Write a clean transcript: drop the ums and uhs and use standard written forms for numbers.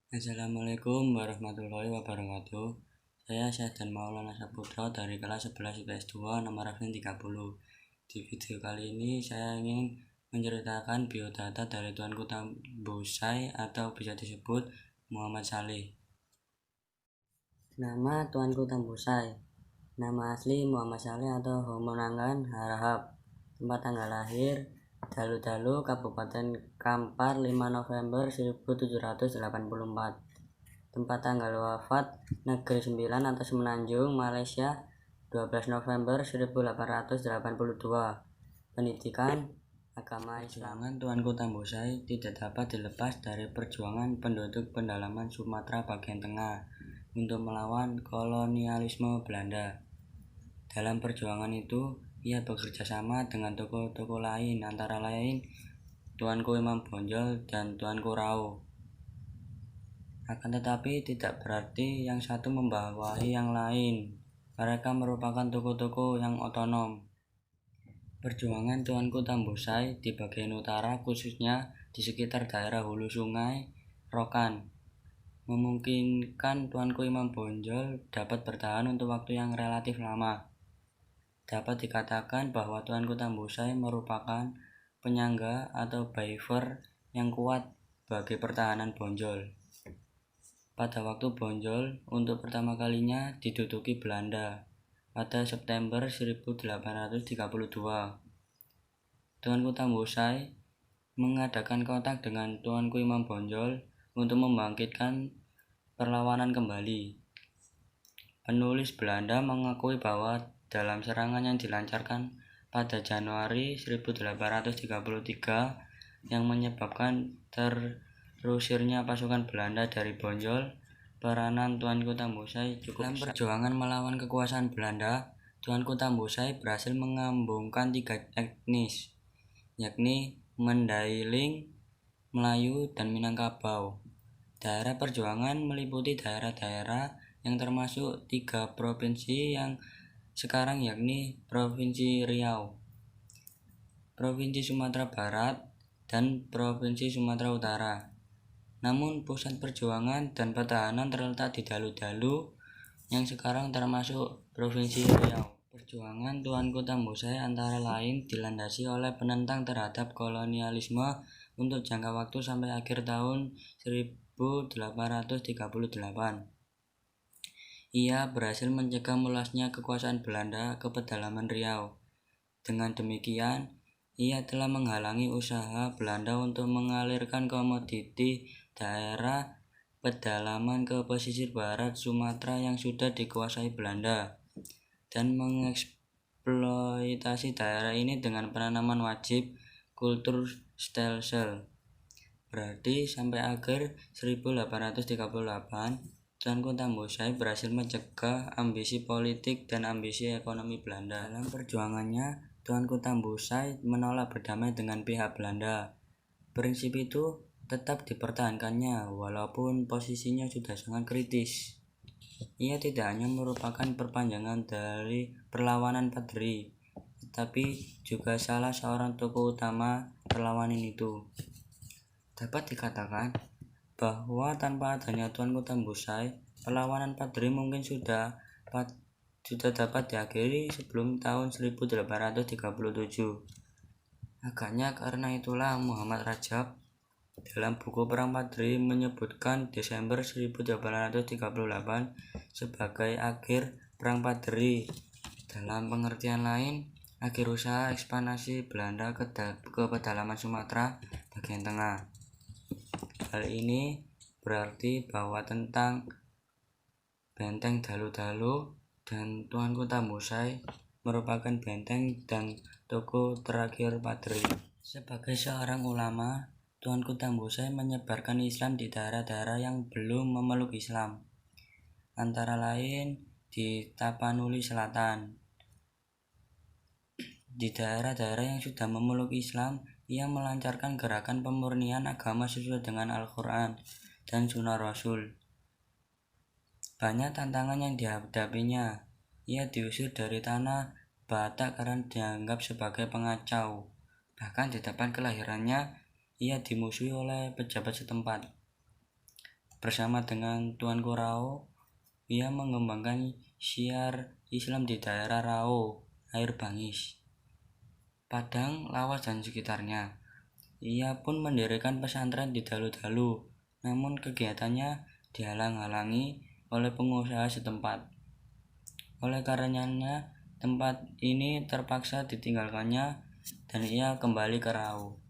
Assalamualaikum warahmatullahi wabarakatuh. Saya Syahdan Maulana Saputra dari kelas 11 IPS 2 nomor absen 30. Di video kali ini saya ingin menceritakan biodata dari Tuanku Tambusai atau bisa disebut Muhammad Saleh. Nama Tuanku Tambusai. Nama asli Muhammad Saleh atau Homonangan Harahap. Tempat tanggal lahir Dalu-Dalu, Kabupaten Kampar, 5 November 1784. Tempat tanggal wafat Negeri Sembilan atau Semenanjung, Malaysia, 12 November 1882. Pendidikan agama Islam. Tuanku Tambusai tidak dapat dilepas dari perjuangan penduduk pendalaman Sumatera bagian tengah untuk melawan kolonialisme Belanda. Dalam perjuangan itu, ia bekerja sama dengan tokoh-tokoh lain, antara lain Tuanku Imam Bonjol dan Tuanku Rau. Akan tetapi tidak berarti yang satu membawahi yang lain. Mereka merupakan tokoh-tokoh yang otonom. Perjuangan Tuanku Tambusai di bagian utara, khususnya di sekitar daerah hulu sungai Rokan, memungkinkan Tuanku Imam Bonjol dapat bertahan untuk waktu yang relatif lama. Dapat dikatakan bahwa Tuanku Tambusai merupakan penyangga atau buffer yang kuat bagi pertahanan Bonjol. Pada waktu Bonjol untuk pertama kalinya diduduki Belanda pada September 1832. Tuanku Tambusai mengadakan kontak dengan Tuanku Imam Bonjol untuk membangkitkan perlawanan kembali. Penulis Belanda mengakui bahwa dalam serangan yang dilancarkan pada Januari 1833 yang menyebabkan terusirnya pasukan Belanda dari Bonjol, peranan Tuanku Tambusai cukup besar. Dalam perjuangan melawan kekuasaan Belanda, Tuanku Tambusai berhasil mengambungkan 3 etnis, yakni Mandailing, Melayu, dan Minangkabau. Daerah perjuangan meliputi daerah-daerah yang termasuk 3 provinsi yang sekarang, yakni Provinsi Riau, Provinsi Sumatera Barat, dan Provinsi Sumatera Utara. Namun pusat perjuangan dan pertahanan terletak di Dalu-Dalu yang sekarang termasuk Provinsi Riau. Perjuangan Tuanku Tambusai antara lain dilandasi oleh penentang terhadap kolonialisme untuk jangka waktu sampai akhir tahun 1838. Ia berhasil mencegah meluasnya kekuasaan Belanda ke pedalaman Riau. Dengan demikian, ia telah menghalangi usaha Belanda untuk mengalirkan komoditi daerah pedalaman ke pesisir barat Sumatera yang sudah dikuasai Belanda, dan mengeksploitasi daerah ini dengan penanaman wajib kultur stelsel. Berarti sampai akhir 1838, Tuanku Tambusai berhasil mencegah ambisi politik dan ambisi ekonomi Belanda. Dalam perjuangannya, Tuanku Tambusai menolak berdamai dengan pihak Belanda. Prinsip itu tetap dipertahankannya walaupun posisinya sudah sangat kritis. Ia tidak hanya merupakan perpanjangan dari perlawanan Padri, tetapi juga salah seorang tokoh utama perlawanan itu. Dapat dikatakan bahwa tanpa adanya Tuanku Tambusai, perlawanan Padri mungkin sudah dapat diakhiri sebelum tahun 1837. Agaknya karena itulah Muhammad Rajab dalam buku Perang Padri menyebutkan Desember 1838 sebagai akhir Perang Padri. Dalam pengertian lain, akhir usaha ekspansi Belanda ke pedalaman Sumatera bagian tengah. Hal ini berarti bahwa tentang benteng Dalu-Dalu dan Tuanku Tambusai merupakan benteng dan toko terakhir Padri. Sebagai seorang ulama, Tuanku Tambusai menyebarkan Islam di daerah-daerah yang belum memeluk Islam, antara lain di Tapanuli Selatan. Di daerah-daerah yang sudah memeluk Islam, ia melancarkan gerakan pemurnian agama sesuai dengan Al-Quran dan Sunnah Rasul. Banyak tantangan yang dihadapinya. Ia diusir dari tanah Batak karena dianggap sebagai pengacau. Bahkan di depan kelahirannya, ia dimusuhi oleh pejabat setempat. Bersama dengan Tuanku Rao, ia mengembangkan syiar Islam di daerah Rao, Air Bangis, Padang, Lawas, dan sekitarnya. Ia pun mendirikan pesantren di Dalu-Dalu, namun kegiatannya dihalang-halangi oleh pengusaha setempat. Oleh karenanya, tempat ini terpaksa ditinggalkannya dan ia kembali ke Rau.